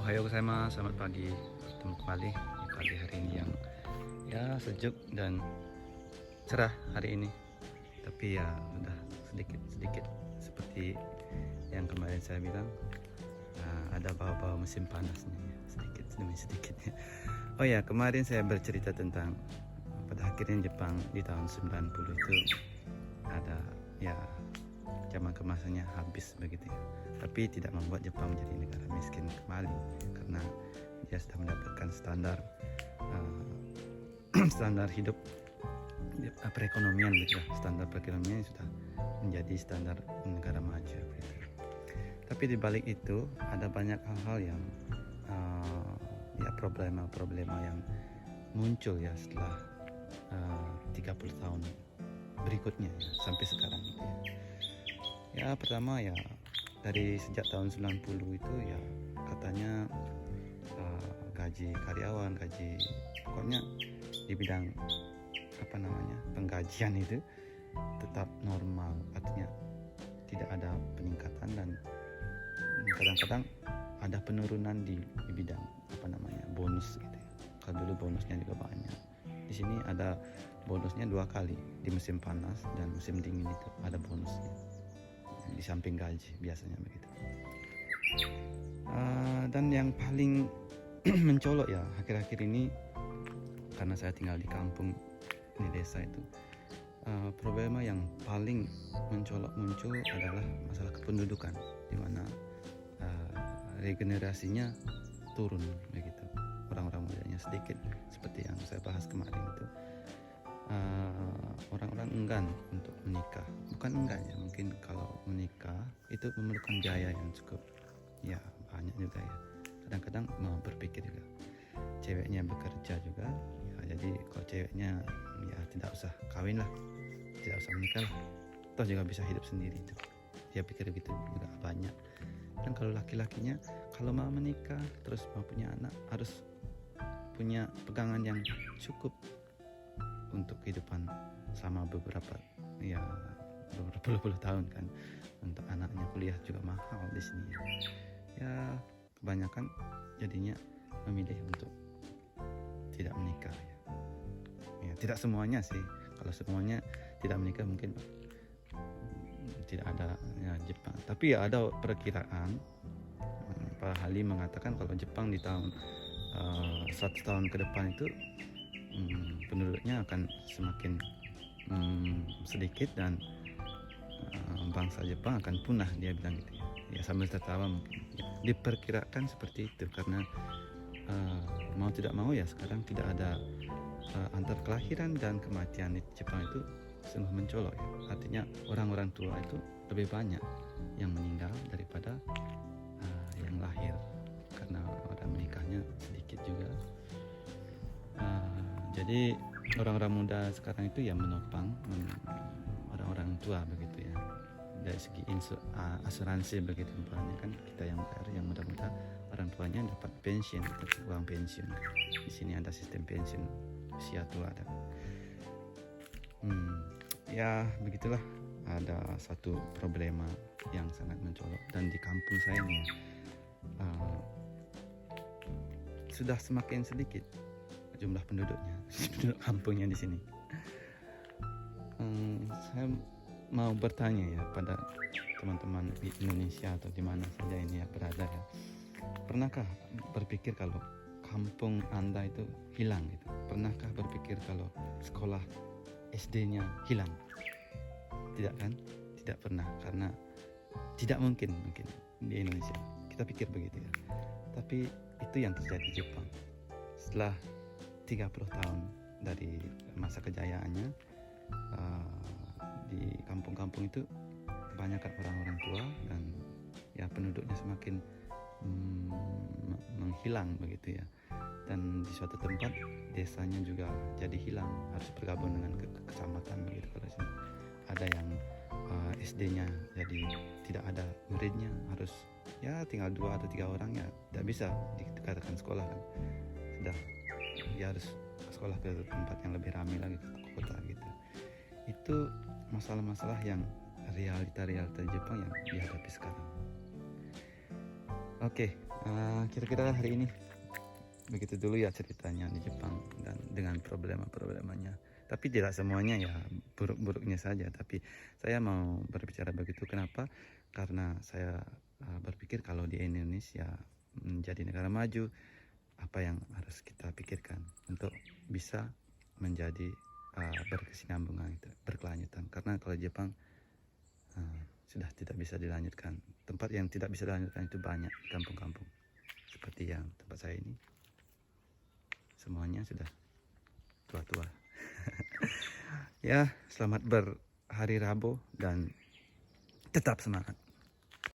Ohayo gozaimasu, selamat pagi. Bertemu kembali di pagi hari ini yang sejuk dan cerah hari ini. Tapi ya udah sedikit seperti yang kemarin saya bilang, ada bau-bau musim panasnya ya, sedikit demi sedikitnya. Oh ya, kemarin saya bercerita tentang pada akhirnya Jepang di tahun 90 itu ada zaman kemasannya habis begitu ya. Tapi tidak membuat Jepang menjadi negara miskin kembali, karena dia sudah mendapatkan standar standar hidup perekonomian gitu ya. Standar perekonomian sudah menjadi standar negara maju gitu. Tapi di balik itu ada banyak hal-hal yang problema yang muncul ya setelah 30 tahun berikutnya ya, sampai sekarang gitu ya. Ya pertama ya dari sejak tahun 90 itu ya katanya gaji karyawan, pokoknya di bidang penggajian itu tetap normal, artinya tidak ada peningkatan dan kadang-kadang ada penurunan di bidang bonus gitu ya. Kalau dulu bonusnya juga banyak, di sini ada bonusnya 2 kali, di musim panas dan musim dingin itu ada bonusnya di samping gaji biasanya begitu. Dan yang paling mencolok ya akhir-akhir ini, karena saya tinggal di kampung, di desa itu, problema yang paling mencolok muncul adalah masalah kependudukan, di mana regenerasinya turun begitu. Orang-orang mudanya sedikit, seperti yang saya bahas kemarin itu. Orang-orang enggan untuk menikah, bukan enggan ya, mungkin kalau menikah itu memerlukan biaya yang cukup ya banyak juga ya. Kadang-kadang mau berpikir juga ceweknya bekerja juga ya, jadi kalau ceweknya ya tidak usah kawin lah, tidak usah menikah lah, toh juga bisa hidup sendiri itu, dia pikir gitu juga banyak. Dan kalau laki-lakinya kalau mau menikah terus mau punya anak, harus punya pegangan yang cukup untuk kehidupan sama beberapa puluh tahun kan. Untuk anaknya kuliah juga mahal di sini ya. Kebanyakan jadinya memilih untuk tidak menikah ya. Tidak semuanya sih, kalau semuanya tidak menikah mungkin tidak ada ya Jepang. Tapi ya ada perkiraan, Pak Hali mengatakan kalau Jepang di tahun 100 tahun ke depan itu penduduknya akan semakin sedikit dan bangsa Jepang akan punah, dia bilang gitu ya. Ya sambil tertawa mungkin ya, diperkirakan seperti itu karena mau tidak mau ya sekarang tidak ada antar kelahiran dan kematian di Jepang itu sungguh mencolok ya. Artinya orang-orang tua itu lebih banyak yang meninggal daripada yang lahir, karena orang menikahnya sedikit juga. Jadi orang-orang muda sekarang itu ya menopang orang-orang tua begitu ya, dari segi asuransi begitu. Umpamanya kan kita yang bayar, yang muda-muda orang tuanya dapat pensiun, uang pensiun. Di sini ada sistem pensiun usia tua ada. Ya begitulah, ada satu problema yang sangat mencolok. Dan di kampung saya ini sudah semakin sedikit jumlah penduduknya, penduduk kampungnya di sini. Saya mau bertanya ya pada teman-teman di Indonesia atau di mana saja ini ya berada ya, pernahkah berpikir kalau kampung Anda itu hilang gitu? Pernahkah berpikir kalau sekolah SD-nya hilang? Tidak kan? Tidak pernah, karena tidak mungkin di Indonesia kita pikir begitu ya. Tapi itu yang terjadi di Jepang. Setelah 30 tahun dari masa kejayaannya, di kampung-kampung itu kebanyakan orang-orang tua dan ya penduduknya semakin menghilang begitu ya. Dan di suatu tempat desanya juga jadi hilang, harus bergabung dengan kecamatan begitu. Kalau sini ada yang SD-nya jadi tidak ada muridnya, harus ya tinggal 2 atau 3 orang ya, tidak bisa dikatakan sekolah kan. Sudah dia harus sekolah ke tempat yang lebih ramai lagi, ke kota gitu. Itu masalah-masalah yang realita Jepang yang dihadapi sekarang. Oke, Kira-kira hari ini begitu dulu ya ceritanya di Jepang dan dengan problema-problemanya. Tapi tidak semuanya ya buruk-buruknya saja. Tapi saya mau berbicara begitu kenapa? Karena saya berpikir kalau di Indonesia menjadi negara maju, apa yang harus kita pikirkan untuk bisa menjadi berkesinambungan itu, berkelanjutan. Karena kalau Jepang sudah tidak bisa dilanjutkan. Tempat yang tidak bisa dilanjutkan itu banyak di kampung-kampung. Seperti yang tempat saya ini, semuanya sudah tua-tua. Ya, selamat berhari Rabu dan tetap semangat.